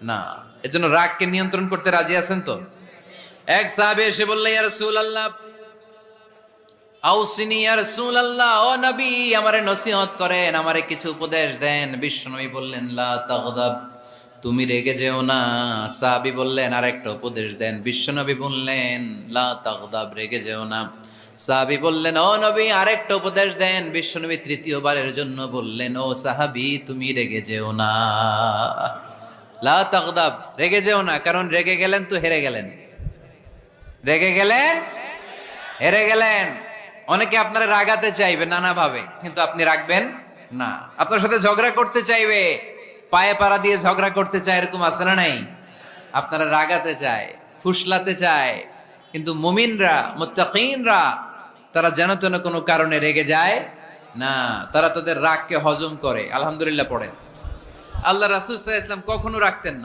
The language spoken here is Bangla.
না। এজন্য রাগকে নিয়ন্ত্রণ করতে রাজি আছেন তো? এক সাহাবী এসে বললেন, ইয়া রাসূলুল্লাহ, আউসিনি ইয়া রাসূলুল্লাহ, ও নবী আমারে নসিহত করেন, আমারে কিছু উপদেশ দেন। বিশ্বনবী বললেন, লা তাগদাব, তুমি রেগে যেও না। সাহাবী বললেন, আরেকটা উপদেশ দেন। বিশ্বনবী বললেন, লা তাগদাব, রেগে যেও না। সাহাবী বললেন, ও নবী আরেকটা উপদেশ দেন। বিশ্বনবী তৃতীয়বারের জন্য বললেন, ও সাহাবী তুমি রেগে যেও না। লা তাগদাব, রেগে যেও না, কারণ রেগে গেলেন তো হেরে গেলেন। রেগে গেলেন হেরে গেলেন। অনেকে আপনারা রাগাতে চাইবে নানাভাবে, কিন্তু আপনি রাখবেন না। আপনার সাথে ঝগড়া করতে চাইবে, পায়ে পাড়া দিয়ে ঝগড়া করতে চায়, এরকম আছে না নাই? আপনারা রাগাতে চায়, ফুসলাতে চায়, কিন্তু মুমিনরা, মুত্তাকিনরা, তারা যেন তেন কোনো কারণে রেগে যায় না। তারা তাদের রাগকে হজম করে। আলহামদুলিল্লাহ পড়েন। আল্লাহ রাসূল সাল্লাল্লাহু আলাইহি ওয়াসাল্লাম কখনো রাখতেন না।